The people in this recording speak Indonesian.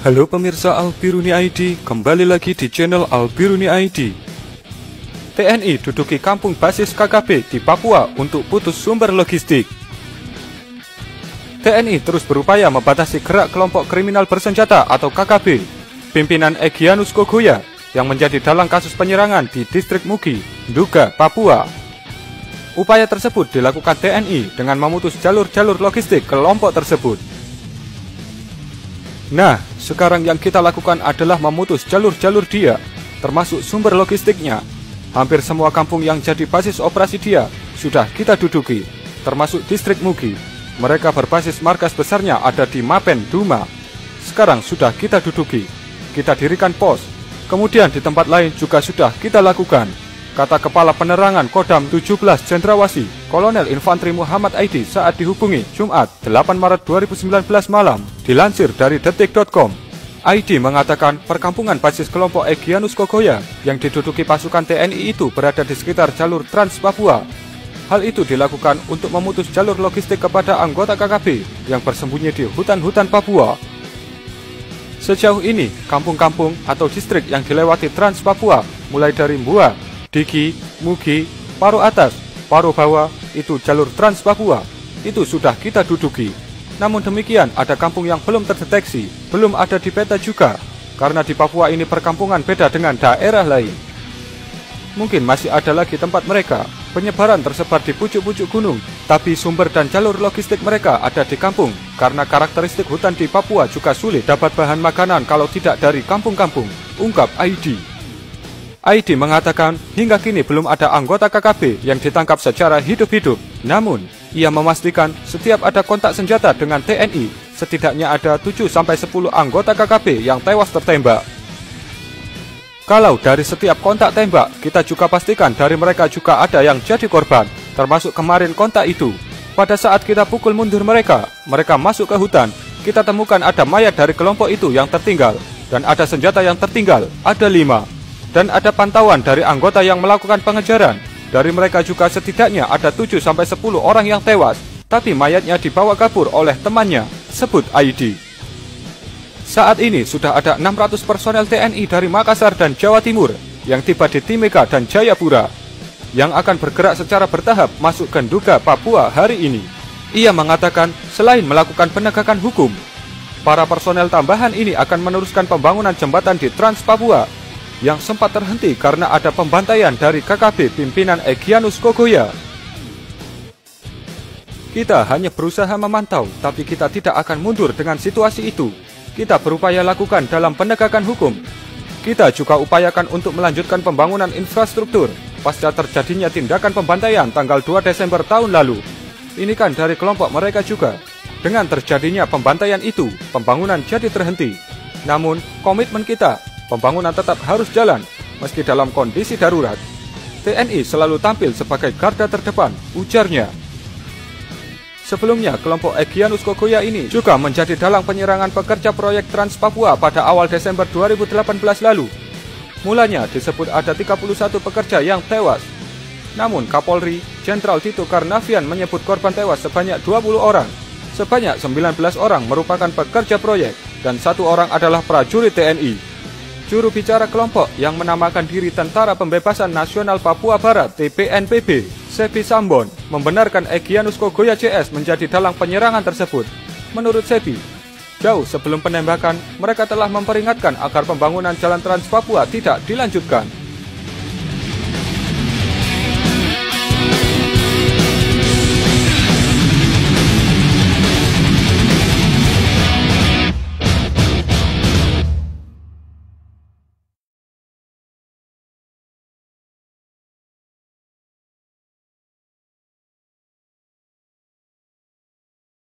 Halo pemirsa Albiruni ID, kembali lagi di channel Albiruni ID. TNI duduki kampung basis KKB di Papua untuk putus sumber logistik. TNI terus berupaya membatasi gerak kelompok kriminal bersenjata atau KKB, pimpinan Egyanus Kogoya yang menjadi dalang kasus penyerangan di distrik Mugi, Nduga, Papua. Upaya tersebut dilakukan TNI dengan memutus jalur-jalur logistik kelompok tersebut. Nah, sekarang yang kita lakukan adalah memutus jalur-jalur dia, termasuk sumber logistiknya. Hampir semua kampung yang jadi basis operasi dia sudah kita duduki, termasuk distrik Mugi. Mereka berbasis markas besarnya ada di Mapen, Duma. Sekarang sudah kita duduki, kita dirikan pos. Kemudian di tempat lain juga sudah kita lakukan, kata Kepala Penerangan Kodam 17 Cendrawasih, Kolonel Infantri Muhammad Aidi saat dihubungi Jumat 8 Maret 2019 malam. Dilansir dari detik.com, Aidi mengatakan perkampungan basis kelompok Egyanus Kogoya yang diduduki pasukan TNI itu berada di sekitar jalur Trans Papua. Hal itu dilakukan untuk memutus jalur logistik kepada anggota KKB yang bersembunyi di hutan-hutan Papua. Sejauh ini, kampung-kampung atau distrik yang dilewati Trans Papua mulai dari Mbua, Diki, Mugi, Paro Atas, Paro Bawah, itu jalur Trans Papua, itu sudah kita duduki. Namun demikian, ada kampung yang belum terdeteksi, belum ada di peta juga, karena di Papua ini perkampungan beda dengan daerah lain. Mungkin masih ada lagi tempat mereka, penyebaran tersebar di pucuk-pucuk gunung, tapi sumber dan jalur logistik mereka ada di kampung, karena karakteristik hutan di Papua juga sulit dapat bahan makanan kalau tidak dari kampung-kampung, ungkap Aidi. Aidi mengatakan hingga kini belum ada anggota KKB yang ditangkap secara hidup-hidup. Namun, ia memastikan setiap ada kontak senjata dengan TNI, setidaknya ada 7-10 anggota KKB yang tewas tertembak. Kalau dari setiap kontak tembak, kita juga pastikan dari mereka juga ada yang jadi korban, termasuk kemarin kontak itu. Pada saat kita pukul mundur mereka masuk ke hutan, kita temukan ada mayat dari kelompok itu yang tertinggal, dan ada senjata yang tertinggal, ada 5. Dan ada pantauan dari anggota yang melakukan pengejaran. Dari mereka juga setidaknya ada 7-10 orang yang tewas, tapi mayatnya dibawa kabur oleh temannya, sebut Aidi. Saat ini sudah ada 600 personel TNI dari Makassar dan Jawa Timur yang tiba di Timika dan Jayapura, yang akan bergerak secara bertahap masuk ke Nduga, Papua hari ini. Ia mengatakan selain melakukan penegakan hukum, para personel tambahan ini akan meneruskan pembangunan jembatan di Trans Papua yang sempat terhenti karena ada pembantaian dari KKB pimpinan Egyanus Kogoya. Kita hanya berusaha memantau, tapi kita tidak akan mundur dengan situasi itu. Kita berupaya lakukan dalam penegakan hukum. Kita juga upayakan untuk melanjutkan pembangunan infrastruktur pasca terjadinya tindakan pembantaian tanggal 2 Desember tahun lalu. Ini kan dari kelompok mereka juga. Dengan terjadinya pembantaian itu, pembangunan jadi terhenti. Namun, komitmen kita, pembangunan tetap harus jalan, meski dalam kondisi darurat. TNI selalu tampil sebagai garda terdepan, ujarnya. Sebelumnya, kelompok Egyanus Kogoya ini juga menjadi dalang penyerangan pekerja proyek Trans Papua pada awal Desember 2018 lalu. Mulanya disebut ada 31 pekerja yang tewas. Namun Kapolri, Jenderal Tito Karnavian menyebut korban tewas sebanyak 20 orang. Sebanyak 19 orang merupakan pekerja proyek, dan 1 orang adalah prajurit TNI. Juru bicara kelompok yang menamakan diri Tentara Pembebasan Nasional Papua Barat (TPNPB), Sepi Sambon, membenarkan Egyanus Kogoya CS menjadi dalang penyerangan tersebut. Menurut Sepi, jauh sebelum penembakan, mereka telah memperingatkan agar pembangunan jalan Trans Papua tidak dilanjutkan.